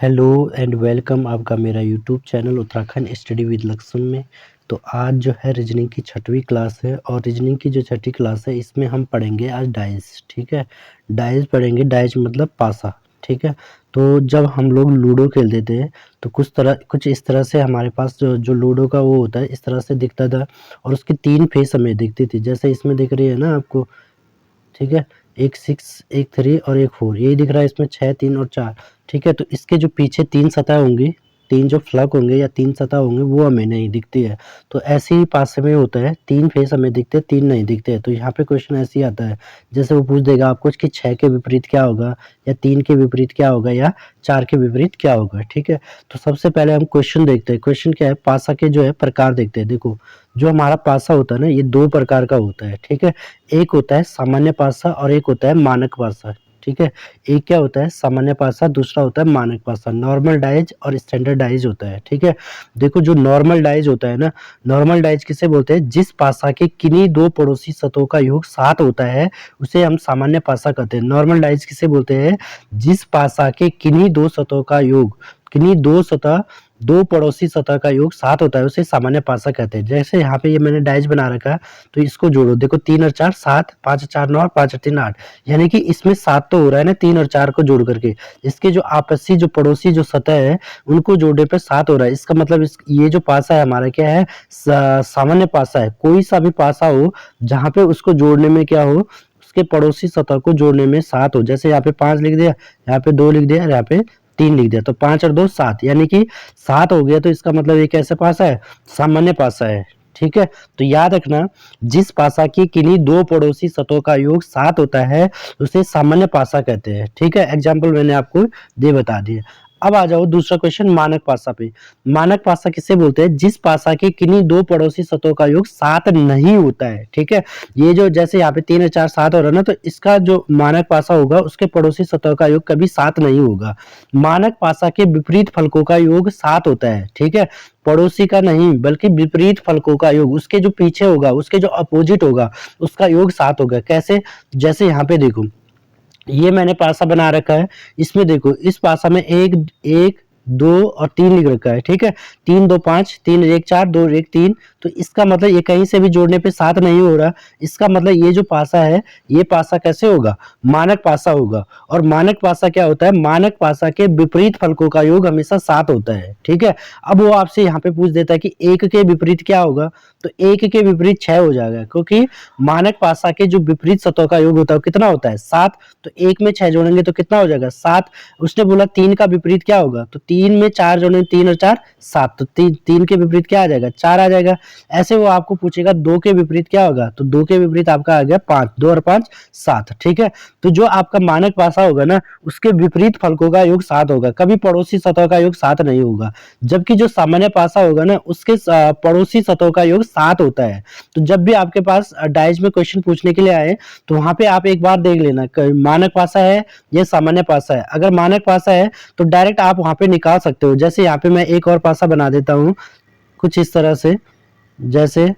Hello and welcome आपका मेरा YouTube channel Uttarakhand study with Lakshman में। तो आज जो है रीजनिंग की छठवीं क्लास है और रीजनिंग की जो छठी क्लास है इसमें हम पढ़ेंगे आज डाइस। ठीक है, डाइस पढ़ेंगे। डाइस मतलब पासा। ठीक है, तो जब हम लोग लूडो खेलते थे तो कुछ इस तरह से हमारे पास जो लूडो का वो होता है इस तरह से दिखता था और उसकी 3 फेस हमें दिखती थी, जैसे इसमें दिख रही है ना आपको। ठीक है, एक 6, एक 3 और एक 4, यही दिख रहा है इसमें 6, 3 और 4। ठीक है, तो इसके जो पीछे 3 सतह होंगी, 3 जो फ्लग होंगे या 3 सतह होंगे वो हमें नहीं दिखती है। तो ऐसे ही पासे में होता है, 3 फेस हमें दिखते हैं, 3 नहीं दिखते हैं। तो यहाँ पे क्वेश्चन ऐसे ही आता है, जैसे वो पूछ देगा आपको कि 6 के विपरीत क्या होगा, या 3 के विपरीत क्या होगा, या 4 के विपरीत क्या होगा। ठीक है, तो सबसे पहले हम क्वेश्चन देखते हैं। क्वेश्चन क्या है, पासा के जो है प्रकार देखते हैं। देखो, जो हमारा पासा होता है ना ये 2 प्रकार का होता है। ठीक है, एक होता है सामान्य पासा और एक होता है मानक पासा। ठीक है, एक क्या होता है सामान्य पासा, दूसरा होता है मानक पासा। नॉर्मल डाइज और स्टैंडर्ड डाइज होता है। ठीक है, देखो जो नॉर्मल डाइज होता है ना, नॉर्मल डाइज किसे बोलते हैं, जिस पासा के किन्हीं 2 पड़ोसी सतहों का योग 7 होता है उसे हम सामान्य पासा कहते हैं। नॉर्मल डाइज किसे बोलते हैं, जिस पासा के किन्हीं 2 सतहों का योग, किन्हीं 2 सतह, 2 पड़ोसी सतह का योग 7 होता है उसे सामान्य पासा कहते हैं। जैसे यहाँ पे ये मैंने डाइज बना रखा है, तो इसको जोड़ो। देखो 3 और 4 7, 5 और 4 9 और 5 और 3 8, यानी कि इसमें 7 तो हो रहा है ना 3 और 4 को जोड़ करके। इसके जो आपसी जो पड़ोसी जो सतह है उनको जोड़ने पे 7 हो रहा है। इसका मतलब ये जो पासा है हमारा क्या है, सामान्य पासा है। कोई सा भी पासा हो जहाँ पे उसको जोड़ने में क्या हो, उसके पड़ोसी सतह को जोड़ने में 7 हो। जैसे यहाँ पे 5 लिख दिया, यहाँ पे 2 लिख दिया, यहाँ पे 3 लिख दिया, तो 5 और 2 7, यानी कि 7 हो गया। तो इसका मतलब ये कैसे पासा है, सामान्य पासा है। ठीक है, तो याद रखना, जिस पासा की किन्हीं 2 पड़ोसी सतहों का योग 7 होता है उसे सामान्य पासा कहते हैं। ठीक है, एग्जाम्पल मैंने आपको दे बता दिए। अब आ जाओ दूसरा क्वेश्चन मानक पासा पे। मानक पासा किसे बोलते हैं, जिस पासा के किन्हीं 2 पड़ोसी सतहों का योग 7 नहीं होता है। ठीक है, ये जो जैसे यहाँ पे 3 और 4 7 हो रहा है ना, तो इसका जो मानक पासा होगा उसके पड़ोसी सतहों का योग कभी 7 नहीं होगा। मानक पासा के विपरीत फलकों का योग 7 होता है। ठीक है, पड़ोसी का नहीं बल्कि विपरीत फलकों का योग, उसके जो पीछे होगा, उसके जो अपोजिट होगा उसका योग 7 होगा। कैसे, जैसे यहाँ पे देखो ये मैंने पासा बना रखा है, इसमें देखो इस पासा में 1 1 2 और 3 लिख रखा है। ठीक है, 3 2 5, 3 1 4, 2 1 3, तो इसका मतलब ये कहीं से भी जोड़ने पे 7 नहीं हो रहा। इसका मतलब ये जो पासा है ये पासा कैसे होगा, मानक पासा होगा। और मानक पासा क्या होता है, मानक पासा के विपरीत फलकों का योग हमेशा 7 होता है। ठीक है, अब वो आपसे यहाँ पे पूछ देता है कि 1 के विपरीत क्या होगा, तो 1 के विपरीत 6 हो जाएगा, क्योंकि मानक पासा के जो विपरीत सतहों का योग होता है कितना होता है 7। तो 1 में 6 जोड़ेंगे तो कितना हो जाएगा 7। उसने बोला 3 का विपरीत क्या होगा, तो 3 में 4 जोड़ेंगे, 3 और 4 7, तो 3 के विपरीत क्या आ जाएगा, 4 आ जाएगा। ऐसे वो आपको पूछेगा 2 के विपरीत क्या होगा, तो 2 के विपरीत आपका आ गया 5, 2 और 5 7। ठीक है, तो जो आपका मानक पासा होगा ना उसके विपरीत फलकों का योग 7 होगा, कभी पड़ोसी सतह का योग 7 नहीं होगा। जबकि जो सामान्य पासा होगा ना उसके पड़ोसी सतहों का योग 7 होता है। तो जब भी आपके पास डाइज में क्वेश्चन पूछने के लिए आए तो वहां पे आप एक बार देख लेना मानक पासा है या सामान्य पासा है। अगर मानक पासा है तो डायरेक्ट आप वहां पे निकाल सकते हो। जैसे यहाँ पे मैं एक और पासा बना देता हूँ कुछ इस तरह से, जैसे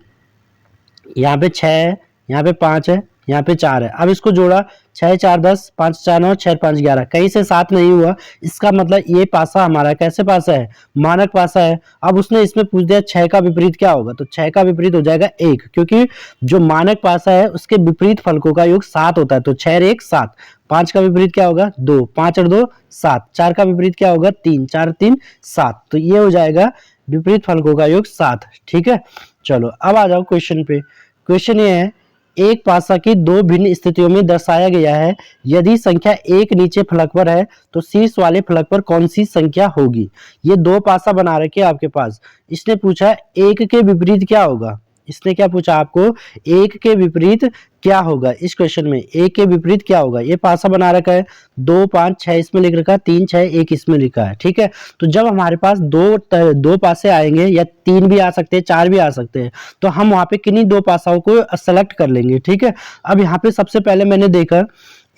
यहाँ पे 6 है, यहाँ पे 5 है, यहाँ पे 4 है। अब इसको जोड़ा, 6 4 10, 5 4 9, 6 5 11, कहीं से 7 नहीं हुआ। इसका मतलब ये पासा हमारा कैसे पासा है, मानक पासा है। अब उसने इसमें पूछ दिया 6 का विपरीत क्या होगा, तो 6 का विपरीत हो जाएगा 1, क्योंकि जो मानक पासा है उसके विपरीत फलकों का योग 7 होता है। तो 6 और 1 7। 5 का विपरीत क्या होगा 2, 5 और 2 7। 4 का विपरीत क्या होगा 3, 4 3 7, तो ये हो जाएगा विपरीत फलकों का योग 7। ठीक है, चलो अब आ जाओ क्वेश्चन पे। क्वेश्चन ये है, एक पासा की 2 भिन्न स्थितियों में दर्शाया गया है। यदि संख्या 1 नीचे फलक पर है तो शीर्ष वाले फलक पर कौन सी संख्या होगी। ये 2 पासा बना रखे आपके पास। इसने पूछा 1 के विपरीत क्या होगा, इसने क्या पूछा आपको, 1 के विपरीत क्या होगा। इस क्वेश्चन में 1 के विपरीत क्या होगा, ये पासा बना रखा है, 2 5 6 इसमें लिख रखा है, 3 6 1 इसमें लिखा है। ठीक है, तो जब हमारे पास दो पासे आएंगे, या 3 भी आ सकते हैं 4 भी आ सकते हैं, तो हम वहां पे किन्हीं 2 पासाओं को सेलेक्ट कर लेंगे। ठीक है, अब यहाँ पे सबसे पहले मैंने देखा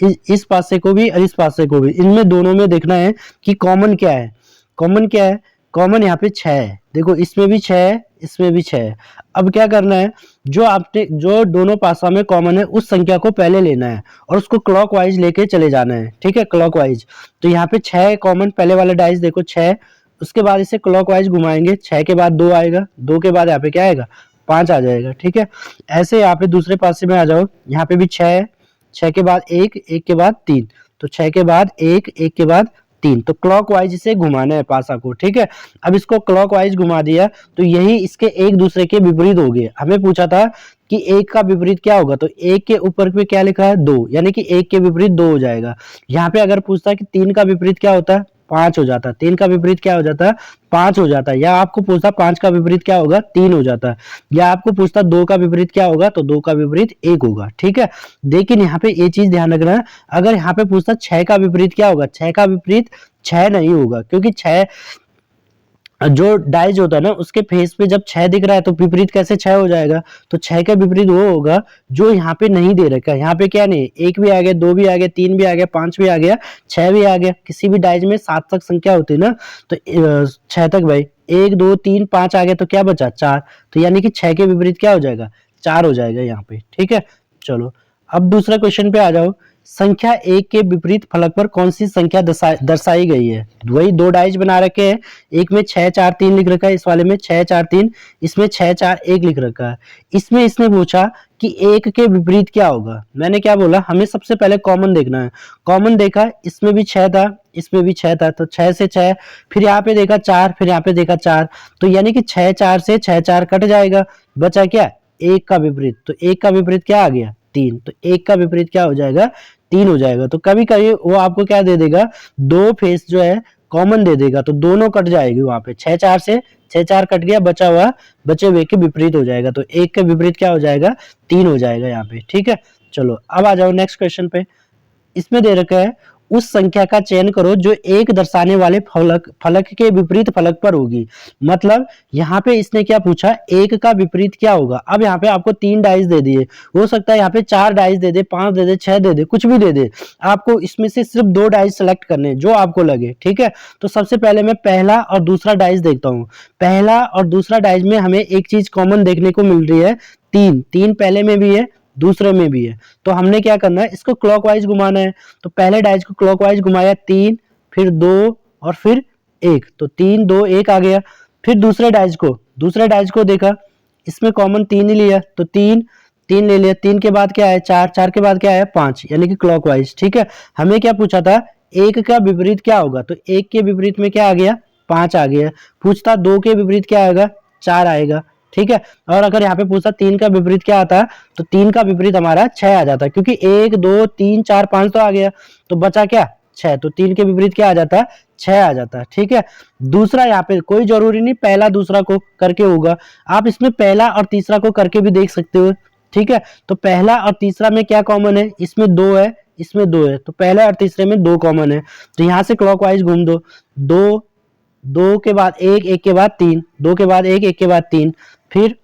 इस पासे को भी और इस पासे को भी, इनमें दोनों में देखना है कि कॉमन क्या है। कॉमन क्या है, कॉमन यहाँ पे 6 है, देखो इसमें भी 6 है, इसमें भी 6 है। अब क्या करना है, जो दोनों पासा में कॉमन है उस संख्या को पहले लेना है और उसको क्लॉकवाइज लेके चले जाना है, ठीक है, क्लॉकवाइज। तो यहाँ पे 6 है कॉमन, पहले वाला डाइस देखो 6, उसके बाद इसे क्लॉकवाइज घुमाएंगे, 6 के बाद 2 आएगा, 2 के बाद यहाँ पे क्या आएगा, 5 आ जाएगा, ठीक है। ऐसे यहाँ पे दूसरे पासे में आ जाओ, यहाँ पे भी 6 है, 6 के बाद 1, 1 के बाद 3, तो 6 के बाद 1, 1 के बाद 3, तो क्लॉकवाइज इसे घुमाना है पासा को, ठीक है। अब इसको क्लॉकवाइज घुमा दिया तो यही इसके एक दूसरे के विपरीत हो गए। हमें पूछा था कि एक का विपरीत क्या होगा, तो एक के ऊपर पे क्या लिखा है 2, यानी कि एक के विपरीत 2 हो जाएगा। यहाँ पे अगर पूछता है कि 3 का विपरीत क्या होता है, 5 हो जाता है, 3 का विपरीत क्या हो जाता है, 5 हो जाता है। या आपको पूछता 5 का विपरीत क्या होगा, 3 हो जाता है। या आपको पूछता 2 का विपरीत क्या होगा, तो 2 का विपरीत 1 होगा, ठीक है। लेकिन यहाँ पे ये चीज ध्यान रखना है, अगर यहाँ पे पूछता 6 का विपरीत क्या होगा, 6 का विपरीत 6 नहीं होगा, क्योंकि 6 जो डाइज होता है ना उसके फेस पे जब 6 दिख रहा है तो विपरीत कैसे 6 हो जाएगा, तो 6 का विपरीत वो होगा जो यहाँ पे नहीं दे रखा है। यहाँ पे क्या नहीं, 1 भी आ गया, 2 भी आ गया, 3 भी आ गया, 5 भी आ गया, 6 भी आ गया। किसी भी डाइज में 7 तक संख्या होती है ना, तो 6 तक भाई 1 2 3 5 आ गया, तो क्या बचा 4, तो यानी कि 6 के विपरीत क्या हो जाएगा, 4 हो जाएगा यहाँ पे, ठीक है। चलो अब दूसरा क्वेश्चन पे आ जाओ, संख्या 1 के विपरीत फलक पर कौन सी संख्या दर्शाई गई है। वही दो डाइज बना रखे हैं, एक में 6 4 3 लिख रखा है, इस वाले में 6 4 3, इसमें 6 4 1 लिख रखा है। इसमें इसने पूछा कि 1 के विपरीत क्या होगा। मैंने क्या बोला, हमें सबसे पहले कॉमन देखना है। कॉमन देखा, इसमें भी 6 था, इसमें भी 6 था, तो 6 से 6, फिर यहाँ पे देखा 4, फिर यहाँ पे देखा 4, तो यानी कि 6 4 से 6 4 कट जाएगा, बचा क्या, 1 का विपरीत। तो 1 का विपरीत क्या आ गया, 3, तो 1 का विपरीत क्या हो जाएगा, 3 हो जाएगा। तो कभी कभी वो आपको क्या दे देगा, दो फेस जो है कॉमन दे देगा, तो दोनों कट जाएगी वहां पे, 6 4 से 6 4 कट गया, बचे हुए के विपरीत हो जाएगा, तो 1 के विपरीत क्या हो जाएगा, 3 हो जाएगा यहाँ पे, ठीक है। चलो अब आ जाओ नेक्स्ट क्वेश्चन पे। इसमें दे रखा है उस संख्या का चयन करो जो एक दर्शाने वाले फलक के विपरीत फलक पर होगी। मतलब यहाँ पे इसने क्या पूछा, एक का विपरीत क्या होगा। अब यहाँ पे आपको 3 डाइस दे दिए, हो सकता है यहाँ पे 4 डाइस दे दे, 5 दे दे, 6 दे दे, कुछ भी दे दे, आपको इसमें से सिर्फ 2 डाइस सेलेक्ट करने जो आपको लगे, ठीक है। तो सबसे पहले मैं पहला और दूसरा डाइस देखता हूँ। पहला और दूसरा डाइस में हमें एक चीज कॉमन देखने को मिल रही है, 3 3 पहले में भी है, दूसरे में भी है। तो हमने क्या करना है, इसको क्लॉकवाइज घुमाना है। तो पहले डाइज को क्लॉकवाइज घुमाया, 3 फिर 2 और फिर 1, तो 3 2 1 आ गया। फिर दूसरे डाइज को देखा, इसमें कॉमन 3 ही लिया, तो 3 3 ले लिया। 3 के बाद क्या है, 4 4 के बाद क्या है, 5, यानी कि क्लॉकवाइज, ठीक है। हमें क्या पूछा था, 1 का विपरीत क्या होगा, तो 1 के विपरीत में क्या आ गया, 5 आ गया। पूछता 2 के विपरीत क्या आएगा, 4 आएगा, ठीक है। और अगर यहाँ पे पूछता 3 का विपरीत क्या आता, तो 3 का विपरीत हमारा 6 आ जाता, क्योंकि 1 2 3 4 5 तो आ गया, तो बचा क्या, 6, तो 3 के विपरीत क्या आ जाता है, 6 आ जाता है, ठीक है। दूसरा यहाँ पे कोई जरूरी नहीं पहला दूसरा को करके होगा, आप इसमें पहला और तीसरा को करके भी देख सकते हो, ठीक है। तो पहला और तीसरा में क्या कॉमन है, इसमें 2 है, इसमें 2 है, तो पहले और तीसरे में 2 कॉमन है। तो यहाँ से क्लॉकवाइज घूम दो, 2 2 के बाद 1 1 के बाद 3, 2 के बाद 1 1 के बाद 3, फिर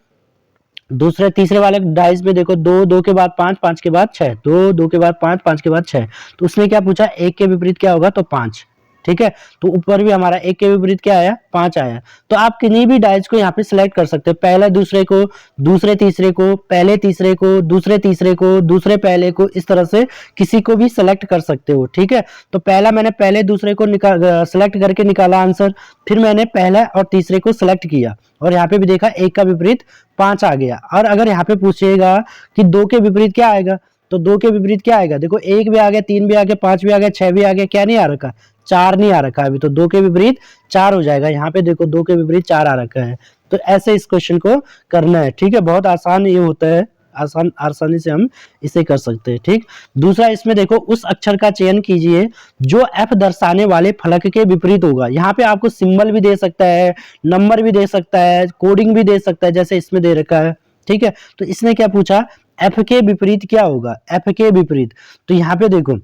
दूसरे तीसरे वाले डाइस में देखो, 2 2 के बाद 5 5 के बाद 6, 2 2 के बाद 5 5 के बाद 6, तो उसने क्या पूछा, 1 के विपरीत क्या होगा, तो 5, ठीक है। तो ऊपर भी हमारा 1 के विपरीत क्या आया, 5 आया। तो आप किन्हीं भी डाइस को यहाँ पे सिलेक्ट कर सकते हो, पहले दूसरे को, दूसरे तीसरे को, पहले तीसरे को, दूसरे तीसरे को, दूसरे पहले को, इस तरह से किसी को भी सिलेक्ट कर सकते हो, ठीक है। तो पहला मैंने पहले दूसरे को सिलेक्ट करके निकाला आंसर, फिर मैंने पहला और तीसरे को सिलेक्ट किया, और यहाँ पे भी देखा 1 का विपरीत 5 आ गया। और अगर यहाँ पे पूछेगा कि 2 के विपरीत क्या आएगा, तो 2 के विपरीत क्या आएगा, देखो 1 भी आ गया, 3 भी आ गया, 5 भी आ गया, 6 भी आ गया, क्या नहीं आ रखा, 4 नहीं आ रखा अभी, तो 2 के विपरीत 4 हो जाएगा। यहाँ पे देखो 2 के विपरीत 4 आ रखा है। तो ऐसे इस क्वेश्चन को करना है, ठीक है। बहुत आसान ये होता है, आसानी से हम इसे कर सकते हैं, ठीक। दूसरा इसमें देखो, उस अक्षर का चयन कीजिए जो एफ दर्शाने वाले फलक के विपरीत होगा। यहाँ पे आपको सिंबल भी दे सकता है, नंबर भी दे सकता है, कोडिंग भी दे सकता है, जैसे इसमें दे रखा है, ठीक है। तो इसने क्या पूछा, एफ के विपरीत क्या होगा, एफ के विपरीत। तो यहाँ पे देखो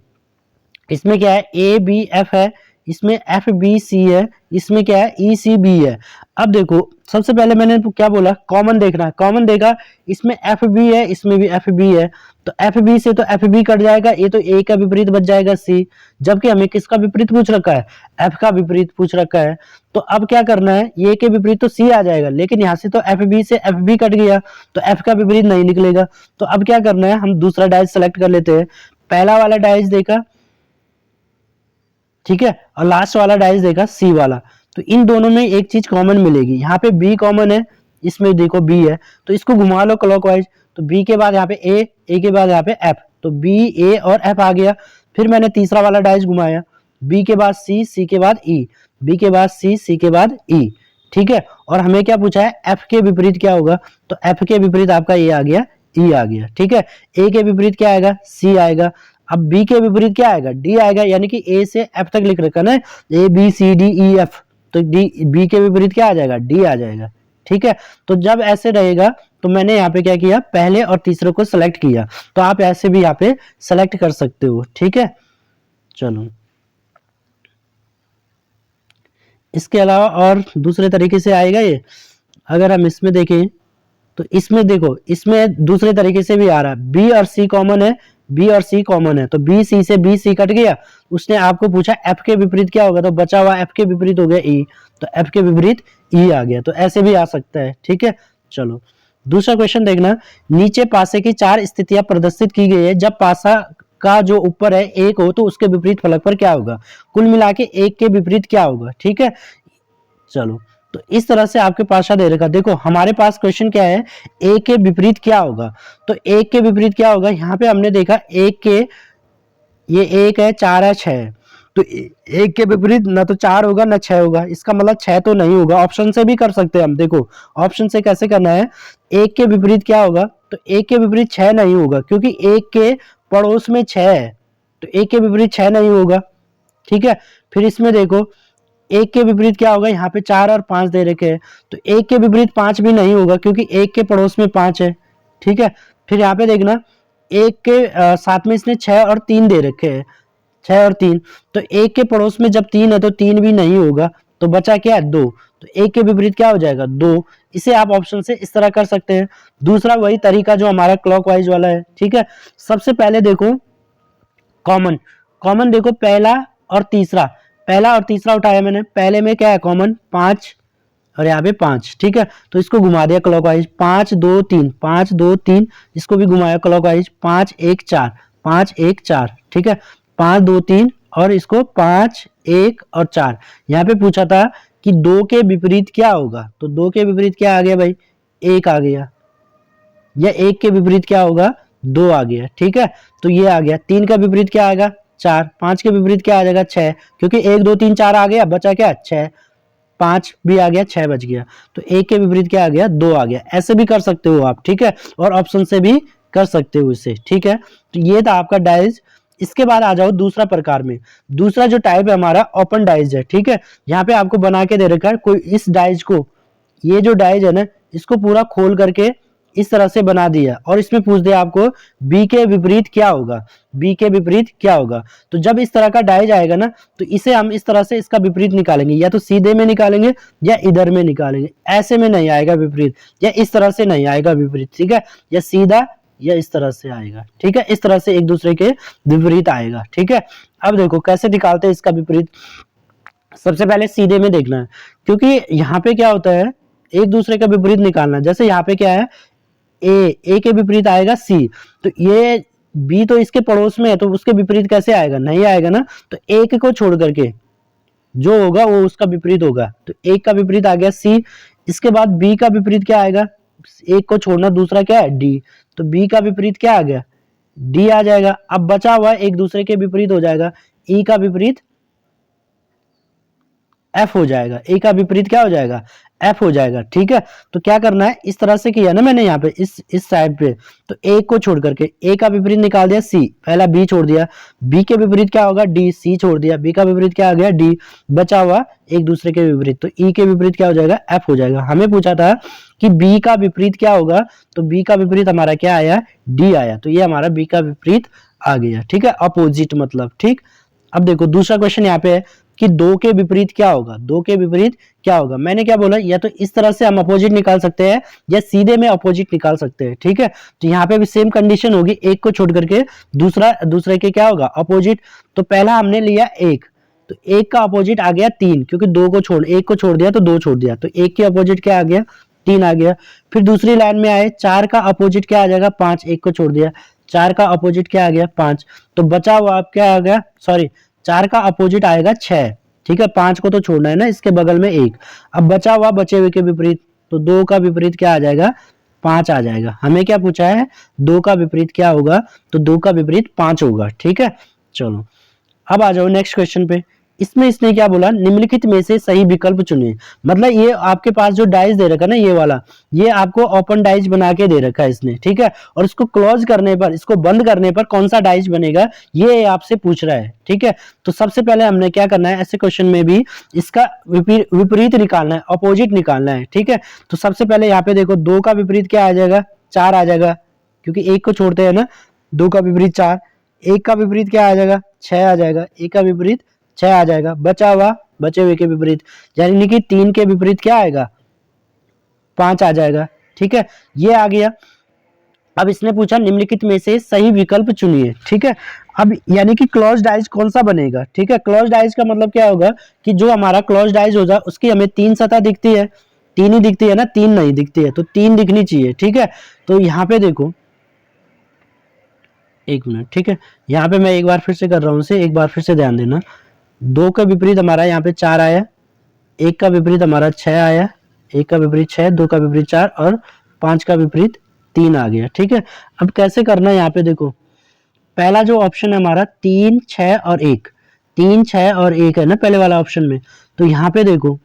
इसमें क्या है, ए बी एफ है, इसमें एफ बी सी है, इसमें क्या है ई सी बी है। अब देखो सबसे पहले मैंने क्या बोला, कॉमन देखना है, कॉमन देखा, इसमें एफ बी है, इसमें भी एफ बी है, तो एफ बी से तो एफ बी कट जाएगा, ये तो ए का विपरीत बच जाएगा सी, जबकि हमें किसका विपरीत पूछ रखा है, एफ का विपरीत पूछ रखा है। तो अब क्या करना है, ये के विपरीत तो सी आ जाएगा, लेकिन यहाँ से तो एफ बी से एफ बी कट गया, तो एफ का विपरीत नहीं निकलेगा। तो अब क्या करना है, हम दूसरा डाइज सेलेक्ट कर लेते हैं। पहला वाला डाइज देखा, ठीक है, और लास्ट वाला डाइज देखा सी वाला, तो इन दोनों में एक चीज कॉमन मिलेगी, यहाँ पे बी कॉमन है, इसमें देखो बी है, तो इसको घुमा लो क्लॉकवाइज, तो बी के बाद यहाँ पे ए के बाद यहाँ पे एफ, तो बी ए और एफ आ गया। फिर मैंने तीसरा वाला डाइज घुमाया, बी के बाद सी के बाद ई, बी के बाद सी के बाद ई, ठीक है। और हमें क्या पूछा है, एफ के विपरीत क्या होगा, तो एफ के विपरीत आपका ए आ गया, ई आ गया, ठीक है। ए के विपरीत क्या आएगा, सी आएगा। अब बी के विपरीत क्या आएगा, डी आएगा, यानी कि ए से एफ तक लिख रखा ना, A B C D E F, तो डी बी के विपरीत क्या आ जाएगा, डी आ जाएगा, ठीक है। तो जब ऐसे रहेगा तो मैंने यहाँ पे क्या किया, पहले और तीसरे को सिलेक्ट किया, तो आप ऐसे भी यहाँ पे सिलेक्ट कर सकते हो, ठीक है। चलो इसके अलावा और दूसरे तरीके से आएगा ये, अगर हम इसमें देखें तो इसमें देखो, इसमें दूसरे तरीके से भी आ रहा है, बी और सी कॉमन है, बी और सी कॉमन है, तो बी सी से बी सी कट गया, उसने आपको पूछा एफ के विपरीत क्या होगा, तो बचा हुआ एफ के विपरीत हो गया ई, तो एफ के विपरीत ई आ गया, तो ऐसे भी आ सकता है, ठीक है। चलो दूसरा क्वेश्चन देखना, नीचे पासे की 4 स्थितियां प्रदर्शित की गई है, जब पासा का जो ऊपर है एक हो तो उसके विपरीत फलक पर क्या होगा, कुल मिला के एक के विपरीत क्या होगा, ठीक है। चलो तो इस तरह से आपके पास दे रखा, देखो हमारे पास क्वेश्चन क्या है, एक के विपरीत क्या होगा, तो एक के विपरीत क्या होगा, यहाँ पे हमने देखा एक के, ये एक है, 4 है, 6 है, तो एक के विपरीत ना तो 4 होगा ना 6 होगा, इसका मतलब 6 तो नहीं होगा। ऑप्शन से भी कर सकते हैं हम, देखो ऑप्शन से कैसे करना है, एक के विपरीत क्या होगा, तो एक के विपरीत 6 नहीं होगा, क्योंकि एक के पड़ोस में 6 है, तो एक के विपरीत 6 नहीं होगा, ठीक है। फिर इसमें देखो एक के विपरीत क्या होगा, यहाँ पे 4 और 5 दे रखे हैं, तो एक के विपरीत 5 भी नहीं होगा, क्योंकि एक के पड़ोस में 5 है, ठीक है। फिर यहाँ पे देखना एक के साथ में इसने 6 और 3 दे रखे हैं, 6 और 3, तो एक के पड़ोस में जब 3 है तो 3 भी नहीं होगा, तो बचा क्या है 2, तो एक के विपरीत क्या हो जाएगा 2। इसे आप ऑप्शन से इस तरह कर सकते हैं। दूसरा वही तरीका जो हमारा क्लॉकवाइज वाला है, ठीक है। सबसे पहले देखो कॉमन, कॉमन देखो पहला और तीसरा, पहला और तीसरा उठाया मैंने, पहले में क्या है कॉमन 5 और यहाँ पे 5, ठीक है, तो इसको घुमा दिया क्लॉकवाइज, 5 2 3, 5 2 3, इसको भी घुमाया क्लॉकवाइज, 5 1 4, 5 1 4, ठीक है, 5 2 3 और इसको 5 1 और 4। यहाँ पे पूछा था कि 2 के विपरीत क्या होगा, तो 2 के विपरीत क्या आ गया भाई, 1 आ गया, या 1 के विपरीत क्या होगा 2 आ गया, ठीक है, तो ये आ गया। 3 का विपरीत क्या आएगा 4, 5 के विपरीत क्या आ जाएगा 6, क्योंकि 1 2 3 4 आ गया, बचा क्या 6, 5 भी आ गया, 6 बच गया, तो 1 के विपरीत क्या आ गया 2 आ गया। ऐसे भी कर सकते हो आप, ठीक है, और ऑप्शन से भी कर सकते हो इसे, ठीक है। तो ये था आपका डाइज। इसके बाद आ जाओ दूसरा प्रकार में, दूसरा जो टाइप है हमारा ओपन डाइज है, ठीक है। यहाँ पे आपको बना के दे रखा है, कोई इस डाइज को, ये जो डाइज है ना, इसको पूरा खोल करके इस तरह से बना दिया, और इसमें पूछ दिया आपको बी के विपरीत क्या होगा, बी के विपरीत क्या होगा। तो जब इस तरह का डाइज आएगा ना, तो इसे हम इस तरह से इसका विपरीत निकालेंगे, या तो सीधे में निकालेंगे या इधर में निकालेंगे, ऐसे में नहीं आएगा विपरीत, या इस तरह से नहीं आएगा विपरीत, ठीक है, या सीधा या इस तरह से आएगा, ठीक है, इस तरह से एक दूसरे के विपरीत आएगा, ठीक है। अब देखो कैसे निकालते हैं इसका विपरीत। सबसे पहले सीधे में देखना है, क्योंकि यहाँ पे क्या होता है, एक दूसरे का विपरीत निकालना, जैसे यहाँ पे क्या है ए के विपरीत आएगा सी, तो ये बी तो इसके पड़ोस में है, तो उसके विपरीत कैसे आएगा, नहीं आएगा ना, तो एक को छोड़ करके जो होगा वो उसका विपरीत होगा, तो एक का विपरीत आ गया सी। इसके बाद बी का विपरीत क्या आएगा, एक को छोड़ना, दूसरा क्या है डी, तो बी का विपरीत क्या आ गया डी आ जाएगा। अब बचा हुआ एक दूसरे के विपरीत हो जाएगा, ई का विपरीत एफ हो जाएगा, ए का विपरीत क्या हो जाएगा एफ हो जाएगा, ठीक है। तो क्या करना है, इस तरह से किया ना मैंने यहाँ पे इस साइड पे, तो एक को छोड़ करके ए का विपरीत निकाल दिया सी, पहला बी छोड़ दिया, बी के विपरीत क्या होगा डी, सी छोड़ दिया, बी का विपरीत क्या आ गया डी, बचा हुआ एक दूसरे के विपरीत, तो ई के विपरीत क्या हो जाएगा एफ हो जाएगा। हमें पूछा था कि बी का विपरीत क्या होगा, तो बी का विपरीत हमारा क्या आया डी आया, तो ये हमारा बी का विपरीत आ गया, ठीक है, अपोजिट मतलब, ठीक। अब देखो दूसरा क्वेश्चन यहाँ पे है, कि दो के विपरीत क्या होगा, दो के विपरीत क्या होगा। मैंने क्या बोला, या तो इस तरह से हम अपोजिट निकाल सकते हैं या सीधे में अपोजिट निकाल सकते हैं, ठीक है। तो यहाँ पे भी सेम कंडीशन होगी, एक को छोड़ करके दूसरे के क्या होगा अपोजिट। तो पहला हमने लिया एक, तो एक का अपोजिट आ गया तीन, क्योंकि एक को छोड़ दिया तो दो छोड़ दिया, तो एक के अपोजिट क्या आ गया, तीन आ गया। फिर दूसरी लाइन में आए, चार का अपोजिट क्या आ जाएगा, पांच, एक को छोड़ दिया, चार का अपोजिट क्या आ गया, पांच। तो बचा हुआ आप क्या आ गया, सॉरी, चार का अपोजिट आएगा छह, ठीक है, पांच को तो छोड़ना है ना, इसके बगल में एक। अब बचा हुआ बचे हुए के विपरीत, तो दो का विपरीत क्या आ जाएगा, पांच आ जाएगा। हमें क्या पूछा है, दो का विपरीत क्या होगा, तो दो का विपरीत पांच होगा, ठीक है। चलो अब आ जाओ नेक्स्ट क्वेश्चन पे। इसमें इसने क्या बोला, निम्नलिखित में से सही विकल्प चुनिए। मतलब ये आपके पास जो डाइस दे रखा है ना, ये वाला, ये आपको ओपन डाइस बना के दे रखा है इसने, ठीक है। और इसको क्लोज करने पर, इसको बंद करने पर कौन सा डाइस बनेगा, ये आपसे पूछ रहा है, ठीक है। तो सबसे पहले हमने क्या करना है, ऐसे क्वेश्चन में भी इसका विपरीत निकालना है, अपोजिट निकालना है, ठीक है। तो सबसे पहले यहाँ पे देखो, दो का विपरीत क्या आ जाएगा, चार आ जाएगा, क्योंकि एक को छोड़ते हैं ना, दो का विपरीत चार। एक का विपरीत क्या आ जाएगा, छह आ जाएगा, एक का विपरीत छह आ जाएगा। बचा हुआ बचे हुए के विपरीत, यानी कि तीन के विपरीत क्या आएगा, पांच आ जाएगा, ठीक है, ये आ गया। अब इसने पूछा निम्नलिखित में से सही विकल्प चुनिए, ठीक है। अब यानी कि क्लोज डाइज कौन सा बनेगा, ठीक है। क्लोज डाइज का मतलब क्या होगा कि जो हमारा क्लोज डाइज हो जाए उसकी हमें तीन सतह दिखती है, तीन ही दिखती है ना, तीन नहीं दिखती है, तो तीन दिखनी चाहिए, ठीक है। तो यहाँ पे देखो, एक मिनट, ठीक है, यहाँ पे मैं एक बार फिर से कर रहा हूँ इसे, एक बार फिर से ध्यान देना। दो का विपरीत हमारा यहाँ पे चार आया, एक का विपरीत हमारा छह आया, एक का विपरीत छह, दो का विपरीत चार, और पांच का विपरीत तीन आ गया, ठीक है। अब कैसे करना है, यहाँ पे देखो, पहला जो ऑप्शन है हमारा तीन छह और एक, तीन छह और एक है ना पहले वाला ऑप्शन में। तो यहाँ पे देखो,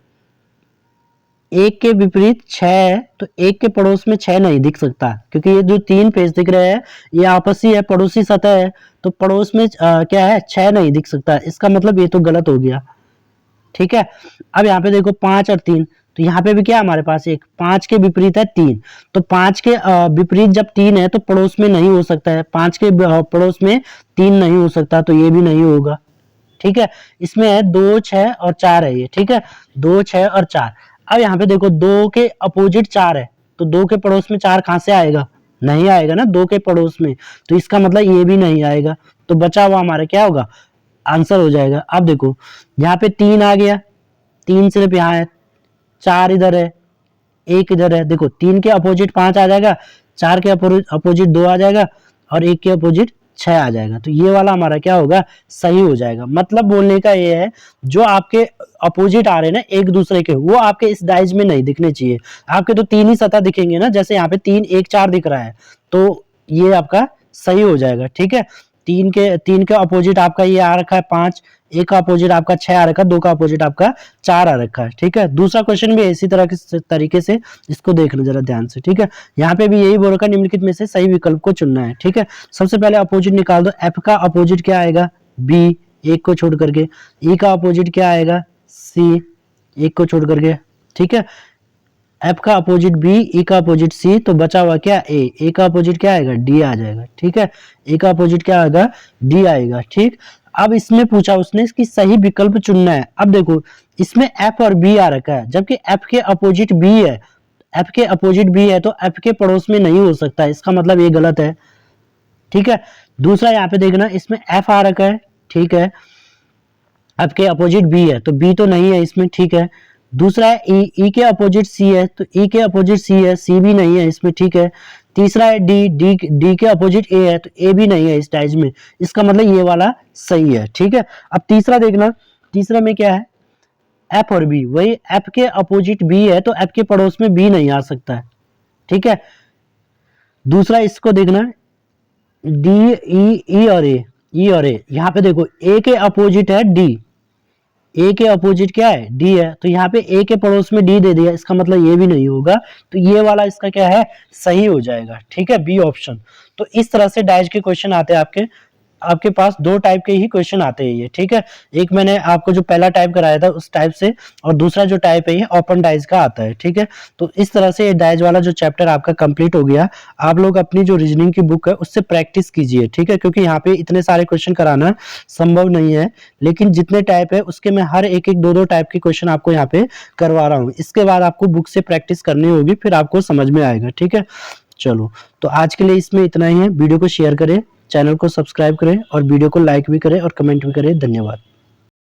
एक के विपरीत छह है, तो एक के पड़ोस में छह नहीं दिख सकता, क्योंकि ये जो तीन पेज दिख रहे हैं ये आपसी है, पड़ोसी सतह है, तो पड़ोस में क्या है, छह नहीं दिख सकता, इसका मतलब ये तो गलत हो गया, ठीक है। अब यहाँ पे देखो पांच और तीन, तो यहाँ पे भी क्या हमारे पास एक, पांच के विपरीत है तीन, तो पांच के विपरीत जब तीन है तो पड़ोस में नहीं हो सकता है, पांच के पड़ोस में तीन नहीं हो सकता, तो ये भी नहीं होगा, ठीक है। इसमें है दो छह और चार है ये, ठीक है, दो छह और चार। अब यहाँ पे देखो, दो के अपोजिट चार है, तो दो के पड़ोस में चार कहां से आएगा, नहीं आएगा ना दो के पड़ोस में, तो इसका मतलब ये भी नहीं आएगा। तो बचा हुआ हमारा क्या होगा, आंसर हो जाएगा। अब देखो यहाँ पे तीन आ गया, तीन सिर्फ यहाँ है, चार इधर है, एक इधर है, देखो तीन के अपोजिट पांच आ जाएगा, चार के अपोजिट दो आ जाएगा, और एक के अपोजिट छह आ जाएगा, तो ये वाला हमारा क्या होगा, सही हो जाएगा। मतलब बोलने का ये है, जो आपके अपोजिट आ रहे हैं ना एक दूसरे के, वो आपके इस डाइज में नहीं दिखने चाहिए। आपके तो तीन ही सतह दिखेंगे ना, जैसे यहाँ पे तीन एक चार दिख रहा है, तो ये आपका सही हो जाएगा, ठीक है। तीन के अपोजिट आपका ये आ रखा है पांच, एक का अपोजिट आपका छह आ रखा है, दो का अपोजिट आपका चार आ रखा है, ठीक है। दूसरा क्वेश्चन भी इसी तरह के तरीके से इसको देखना जरा ध्यान से, ठीक है। यहाँ पे भी यही बोल रखा है निम्नलिखित में से सही विकल्प को चुनना है, ठीक है। सबसे पहले अपोजिट निकाल दो, एफ का अपोजिट क्या आएगा, बी, एक को छोड़ करके। ई का अपोजिट क्या आएगा, सी, एक को छोड़ करके, ठीक है। एफ का अपोजिट बी, ई का अपोजिट सी, तो बचा हुआ क्या, ए का अपोजिट क्या आएगा, डी आ जाएगा, ठीक है। ए का अपोजिट क्या आएगा, डी आएगा, ठीक। अब इसमें पूछा उसने इसकी सही विकल्प चुनना है। अब देखो इसमें एफ और बी आ रखा है, जबकि एफ के अपोजिट बी है, एफ के अपोजिट बी है, तो एफ के पड़ोस में नहीं हो सकता, इसका मतलब ये गलत है, ठीक है। दूसरा यहाँ पे देखना, इसमें एफ आ रखा है, ठीक है, एफ के अपोजिट बी है, तो बी तो नहीं है इसमें, ठीक है। दूसरा है ई के अपोजिट सी है, तो ई के अपोजिट सी है, सी भी नहीं है इसमें, ठीक है। तीसरा है डी के अपोजिट ए है, तो ए भी नहीं है इस डाइज में, इसका मतलब ये वाला सही है, ठीक है। अब तीसरा देखना, तीसरे में क्या है, एफ और बी, वही एफ के अपोजिट बी है, तो एफ के पड़ोस में बी नहीं आ सकता है, ठीक है। दूसरा इसको देखना, डी ई और ए, ई और ए, यहाँ पे देखो ए के अपोजिट है डी, ए के अपोजिट क्या है, डी है, तो यहाँ पे ए के पड़ोस में डी दे दिया, इसका मतलब ये भी नहीं होगा, तो ये वाला इसका क्या है, सही हो जाएगा, ठीक है, बी ऑप्शन। तो इस तरह से डाइज के क्वेश्चन आते हैं आपके। आपके पास 2 टाइप के ही क्वेश्चन आते हैं ये, ठीक है। एक मैंने आपको जो पहला टाइप कराया था उस टाइप से, और दूसरा जो टाइप है ये ओपन डाइज का आता है, ठीक है। तो इस तरह से ये डाइज वाला जो चैप्टर आपका कंप्लीट हो गया। आप लोग अपनी जो रीजनिंग की बुक है उससे प्रैक्टिस कीजिए, ठीक है, क्योंकि यहाँ पे इतने सारे क्वेश्चन कराना संभव नहीं है, लेकिन जितने टाइप है उसके मैं हर एक-एक 2-2 टाइप के क्वेश्चन आपको यहाँ पे करवा रहा हूँ। इसके बाद आपको बुक से प्रैक्टिस करनी होगी, फिर आपको समझ में आएगा, ठीक है। चलो, तो आज के लिए इसमें इतना ही है। वीडियो को शेयर करें, चैनल को सब्सक्राइब करें और वीडियो को लाइक भी करें और कमेंट भी करें। धन्यवाद।